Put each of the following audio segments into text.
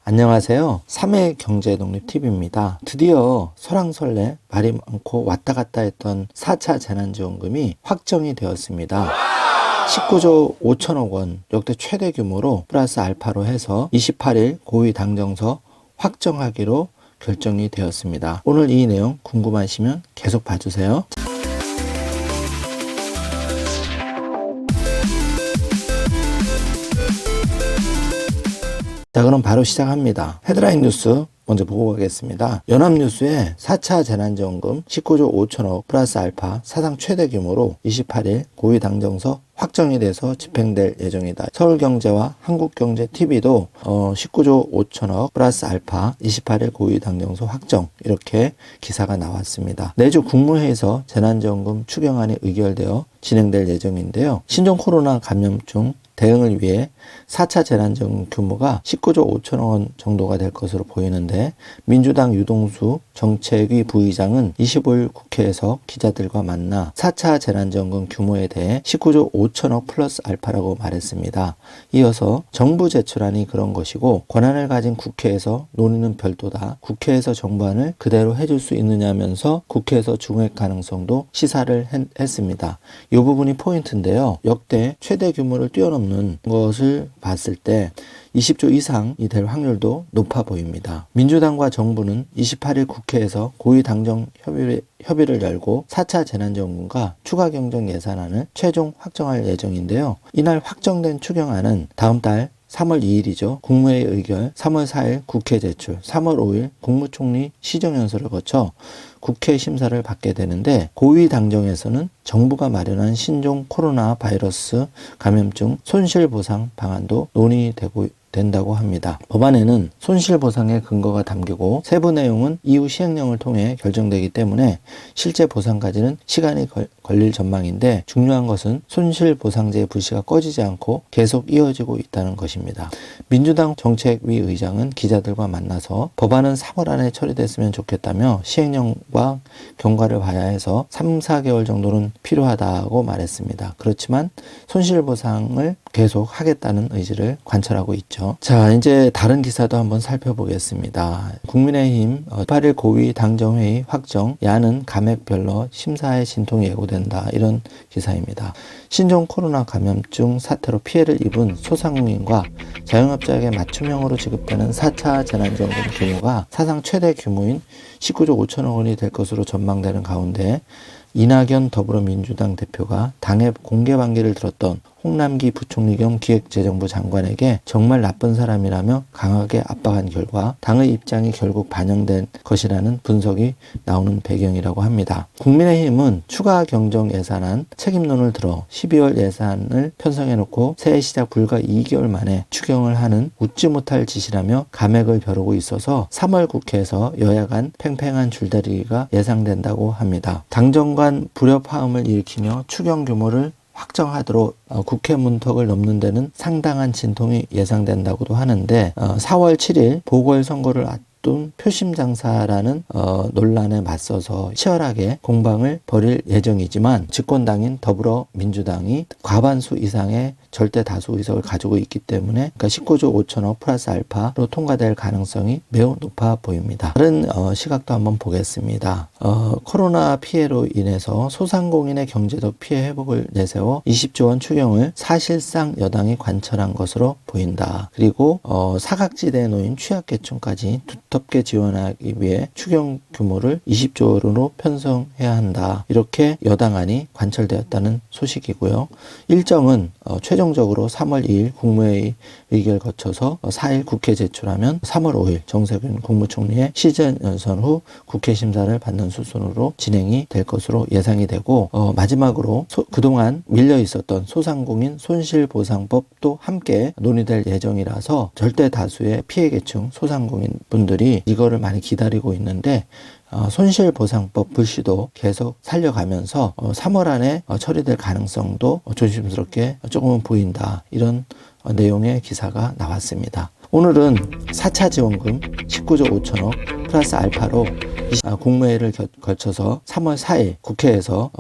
안녕하세요. 3회 경제독립TV입니다. 드디어 설왕설래 말이 많고 왔다 갔다 했던 4차 재난지원금이 확정이 되었습니다. 19조 5천억 원 역대 최대 규모로 플러스 알파로 해서 28일 고위 당정서 확정하기로 결정이 되었습니다. 오늘 이 내용 궁금하시면 계속 봐주세요. 자, 그럼 바로 시작합니다. 헤드라인 뉴스 먼저 보고 가겠습니다. 연합뉴스에 4차 재난지원금 19조 5천억 플러스 알파 사상 최대 규모로 28일 고위 당정서 확정이 돼서 집행될 예정이다. 서울경제와 한국경제TV도 19조 5천억 플러스 알파 28일 고위 당정서 확정 이렇게 기사가 나왔습니다. 내주 국무회의에서 재난지원금 추경안이 의결되어 진행될 예정인데요. 신종 코로나 감염증 대응을 위해 4차 재난지원금 규모가 19조 5천억 원 정도가 될 것으로 보이는데 민주당 유동수 정책위 부의장은 25일 국회에서 기자들과 만나 4차 재난지원금 규모에 대해 19조 5천억 플러스 알파라고 말했습니다. 이어서 정부 제출안이 그런 것이고 권한을 가진 국회에서 논의는 별도다. 국회에서 정부안을 그대로 해줄 수 있느냐면서 국회에서 중획 가능성도 시사를 했습니다. 이 부분이 포인트인데요. 역대 최대 규모를 뛰어넘는 것을 봤을 때 20조 이상이 될 확률도 높아 보입니다. 민주당과 정부는 28일 국회에서 고위 당정 협의를 열고 4차 재난지원금과 추가 경정 예산안을 최종 확정할 예정인데요. 이날 확정된 추경안은 다음 달 3월 2일이죠. 국무회의 의결, 3월 4일 국회 제출, 3월 5일 국무총리 시정연설을 거쳐 국회 심사를 받게 되는데 고위 당정에서는 정부가 마련한 신종 코로나 바이러스 감염증 손실보상 방안도 논의되고 된다고 합니다. 법안에는 손실보상의 근거가 담기고 세부 내용은 이후 시행령을 통해 결정되기 때문에 실제 보상까지는 시간이 걸릴 전망인데 중요한 것은 손실보상제의 불씨가 꺼지지 않고 계속 이어지고 있다는 것입니다. 민주당 정책위 의장은 기자들과 만나서 법안은 3월 안에 처리됐으면 좋겠다며 시행령과 경과를 봐야 해서 3, 4개월 정도는 필요하다고 말했습니다. 그렇지만 손실보상을 계속 하겠다는 의지를 관철하고 있죠. 자, 이제 다른 기사도 한번 살펴보겠습니다. 국민의힘 8일 고위 당정회의 확정, 야는 감액별로 심사에 진통이 예고된다. 이런 기사입니다. 신종 코로나 감염증 사태로 피해를 입은 소상공인과 자영업자에게 맞춤형으로 지급되는 4차 재난지원금 규모가 사상 최대 규모인 19조 5천억 원이 될 것으로 전망되는 가운데 이낙연 더불어민주당 대표가 당의 공개 반기를 들었던 홍남기 부총리 겸 기획재정부 장관에게 정말 나쁜 사람이라며 강하게 압박한 결과 당의 입장이 결국 반영된 것이라는 분석이 나오는 배경이라고 합니다. 국민의힘은 추가 경정 예산안 책임론을 들어 12월 예산을 편성해놓고 새해 시작 불과 2개월 만에 추경을 하는 웃지 못할 짓이라며 감액을 벼르고 있어서 3월 국회에서 여야 간 팽팽한 줄다리기가 예상된다고 합니다. 당정 간 불협화음을 일으키며 추경 규모를 확정하도록 국회 문턱을 넘는 데는 상당한 진통이 예상된다고도 하는데 4월 7일 보궐선거를 앞둔 표심장사라는 논란에 맞서서 치열하게 공방을 벌일 예정이지만 집권당인 더불어민주당이 과반수 이상의 절대 다수 의석을 가지고 있기 때문에 19조 5천억 플러스 알파로 통과될 가능성이 매우 높아 보입니다. 다른 시각도 한번 보겠습니다. 코로나 피해로 인해서 소상공인의 경제적 피해 회복을 내세워 20조 원 추경을 사실상 여당이 관철한 것으로 보인다. 그리고 사각지대에 놓인 취약계층까지 두텁게 지원하기 위해 추경 규모를 20조 원으로 편성해야 한다. 이렇게 여당안이 관철되었다는 소식이고요. 일정은 최종적으로 3월 2일 국무회의 의결 거쳐서 4일 국회 제출하면 3월 5일 정세균 국무총리의 시정연설 후 국회 심사를 받는 수순으로 진행이 될 것으로 예상이 되고 마지막으로 그동안 밀려 있었던 소상공인 손실보상법도 함께 논의될 예정이라서 절대 다수의 피해계층 소상공인 분들이 이거를 많이 기다리고 있는데 손실보상법 불씨도 계속 살려가면서 3월 안에 처리될 가능성도 조심스럽게 조금은 보인다. 이런 내용의 기사가 나왔습니다. 오늘은 4차 지원금 19조 5천억 플러스 알파로 국무회의를 거쳐서 3월 4일 국회에서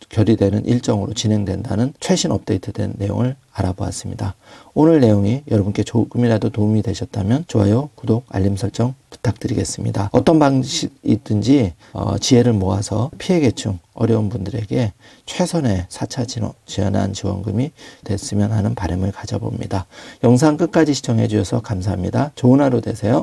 결의되는 일정으로 진행된다는 최신 업데이트된 내용을 알아보았습니다. 오늘 내용이 여러분께 조금이라도 도움이 되셨다면 좋아요, 구독, 알림 설정 부탁드리겠습니다. 어떤 방식이든지 지혜를 모아서 피해계층 어려운 분들에게 최선의 4차 재난지원금이 됐으면 하는 바람을 가져봅니다. 영상 끝까지 시청해 주셔서 감사합니다. 좋은 하루 되세요.